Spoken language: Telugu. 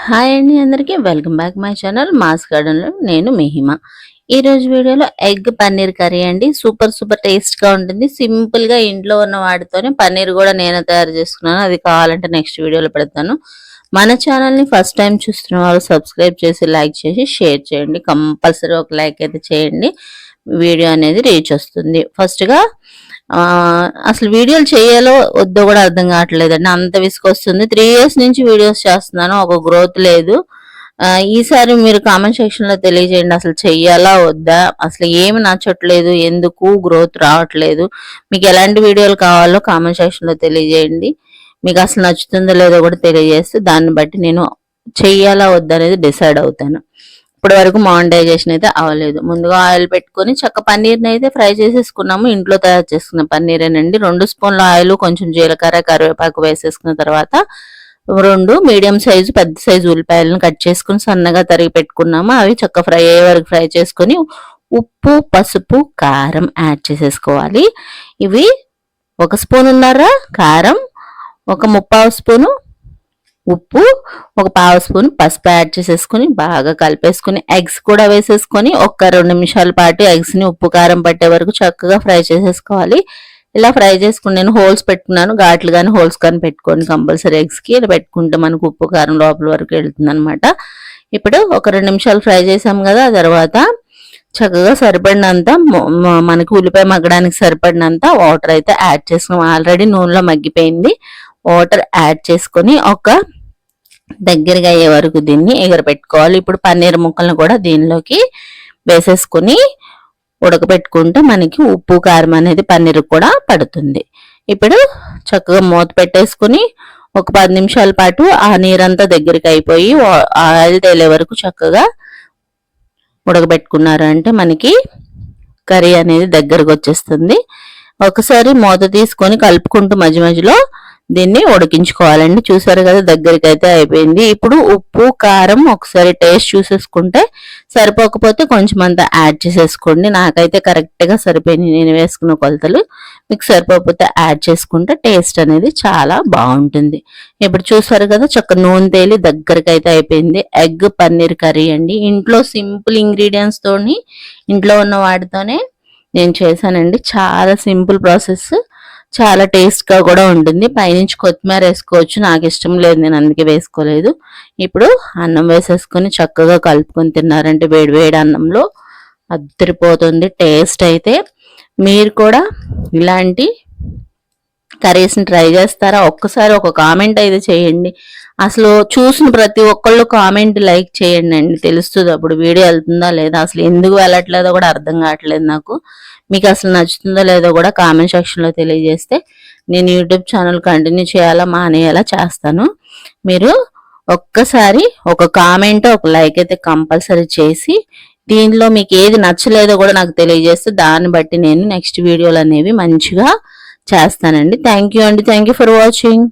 హాయ్ అండి అందరికీ welcome back my channel MOS garden లో నేను మిహిమ. ఈ రోజు వీడియోలో ఎగ్ పన్నీర్ కర్రీ అండి. సూపర్ టేస్ట్ గా ఉంటుంది. సింపుల్ గా ఇంట్లో ఉన్న వాటితోనే పన్నీర్ కూడా నేను తయారు చేసుకున్నాను. అది కావాలంటే నెక్స్ట్ వీడియోలో పెడతాను. మన ఛానల్ ని ఫస్ట్ టైం చూస్తున్న వాళ్ళు సబ్స్క్రైబ్ చేసి లైక్ చేసి షేర్ చేయండి. కంపల్సరీ ఒక లైక్ అయితే చేయండి. వీడియో అనేది రీచ్ వస్తుంది. ఫస్ట్ గా అసలు వీడియోలు చేయాలో వద్దో కూడా అర్థం కావట్లేదండి. అంత విసుకొస్తుంది. 3 years నుంచి వీడియోస్ చేస్తున్నాను, ఒక గ్రోత్ లేదు. ఈసారి మీరు కామెంట్ సెక్షన్ లో తెలియజేయండి, అసలు చెయ్యాలా వద్దా, అసలు ఏమి నచ్చట్లేదు, ఎందుకు గ్రోత్ రావట్లేదు, మీకు ఎలాంటి వీడియోలు కావాలో కామెంట్ సెక్షన్ లో తెలియజేయండి. మీకు అసలు నచ్చుతుందో లేదో కూడా తెలియజేస్తే దాన్ని బట్టి నేను చెయ్యాలా వద్దా అనేది డిసైడ్ అవుతాను. ఇప్పటి వరకు మానిటైజేషన్ అయితే అవ్వలేదు. ముందుగా ఆయిల్ పెట్టుకొని చక్క పన్నీర్ని అయితే ఫ్రై చేసేసుకున్నాము. ఇంట్లో తయారు చేసుకున్న పన్నీరేనండి. 2 స్పూన్ల ఆయిల్, కొంచెం జీలకర్ర, కరివేపాకు వేసేసుకున్న తర్వాత 2 మీడియం సైజు పెద్ద సైజు ఉల్లిపాయలను కట్ చేసుకుని సన్నగా తరిగి పెట్టుకున్నాము. అవి చక్క ఫ్రై అయ్యే వరకు ఫ్రై చేసుకొని ఉప్పు, పసుపు, కారం యాడ్ చేసేసుకోవాలి. ఇవి 1 స్పూనున్నర కారం, ఒక 1/2 స్పూను ఉప్పు, ఒక 1/2 స్పూన్ పసుపు యాడ్ చేసేసుకుని బాగా కలిపేసుకుని ఎగ్స్ కూడా వేసేసుకొని ఒక 2 నిమిషాల పాటు ఎగ్స్ ని ఉప్పు కారం పట్టే వరకు చక్కగా ఫ్రై చేసేసుకోవాలి. ఇలా ఫ్రై చేసుకుని నేను హోల్స్ పెట్టుకున్నాను. ఘాట్లు కానీ హోల్స్ కానీ పెట్టుకోండి కంపల్సరీ ఎగ్స్ కి. ఇలా పెట్టుకుంటే మనకు ఉప్పు కారం లోపల వరకు వెళ్తుంది అనమాట. ఇప్పుడు ఒక 2 నిమిషాలు ఫ్రై చేసాం కదా, ఆ తర్వాత చక్కగా సరిపడినంత మనకి ఉల్లిపాయ మగ్గడానికి సరిపడినంత వాటర్ అయితే యాడ్ చేసుకున్నాం. ఆల్రెడీ నూనెలో మగ్గిపోయింది. వాటర్ యాడ్ చేసుకొని ఒక దగ్గరగా అయ్యే వరకు దీన్ని ఎగరపెట్టుకోవాలి. ఇప్పుడు పన్నీర్ ముక్కలను కూడా దీనిలోకి వేసేసుకుని ఉడకపెట్టుకుంటే మనకి ఉప్పు కారం అనేది పన్నీర్ కూడా పడుతుంది. ఇప్పుడు చక్కగా మూత పెట్టేసుకుని ఒక 10 నిమిషాల పాటు ఆ నీరంతా దగ్గరికి అయిపోయి ఆయిల్ తేలే వరకు చక్కగా ఉడకబెట్టుకున్నారంటే మనకి కర్రీ అనేది దగ్గరకు వచ్చేస్తుంది. ఒకసారి మూత తీసుకొని కలుపుకుంటూ మధ్య మధ్యలో దీన్ని ఉడికించుకోవాలండి. చూసారు కదా, దగ్గరికి అయితే అయిపోయింది. ఇప్పుడు ఉప్పు కారం ఒకసారి టేస్ట్ చూసేసుకుంటే, సరిపోకపోతే కొంచెం అంతా యాడ్ చేసేసుకోండి. నాకైతే కరెక్ట్ గా సరిపోయింది నేను వేసుకున్న కొలతలు. మీకు సరిపోకపోతే యాడ్ చేసుకుంటే టేస్ట్ అనేది చాలా బాగుంటుంది. ఇప్పుడు చూసారు కదా, చక్క నూనె తేలి దగ్గరికి అయితే అయిపోయింది. ఎగ్ పన్నీర్ కర్రీ అండి. ఇంట్లో సింపుల్ ఇంగ్రీడియంట్స్ తోని, ఇంట్లో ఉన్న వాటితోనే నేను చేశానండి. చాలా సింపుల్ ప్రాసెస్, చాలా టేస్ట్ గా కూడా ఉంటుంది. పైనుంచి కొత్తిమీర వేసుకోవచ్చు, నాకు ఇష్టం లేదు, నేను అందుకే వేసుకోలేదు. ఇప్పుడు అన్నం వేసేసుకొని చక్కగా కలుపుకొని తిన్నారంటే వేడి వేడి అన్నంలో అద్దరిపోతుంది టేస్ట్ అయితే. మీరు కూడా ఇలాంటి కర్రీస్ని ట్రై చేస్తారా? ఒక్కసారి ఒక కామెంట్ అయితే చేయండి. అసలు చూసిన ప్రతి ఒక్కళ్ళు కామెంట్ లైక్ చేయండి అండి, తెలుస్తుంది అప్పుడు వీడియో వెళ్తుందా లేదా, అసలు ఎందుకు వెళ్ళట్లేదో కూడా అర్థం కావట్లేదు నాకు. మీకు అసలు నచ్చుతుందో లేదో కూడా కామెంట్ సెక్షన్లో తెలియజేస్తే నేను యూట్యూబ్ ఛానల్ కంటిన్యూ చేయాలా మానేయాలా చేస్తాను. మీరు ఒక్కసారి ఒక కామెంట్, ఒక లైక్ అయితే కంపల్సరీ చేసి దీనిలో మీకు ఏది నచ్చలేదో కూడా నాకు తెలియజేస్తే దాన్ని బట్టి నేను నెక్స్ట్ వీడియోలు అనేవి మంచిగా చేస్తానండి. థ్యాంక్ యూ అండి. Thank you for watching.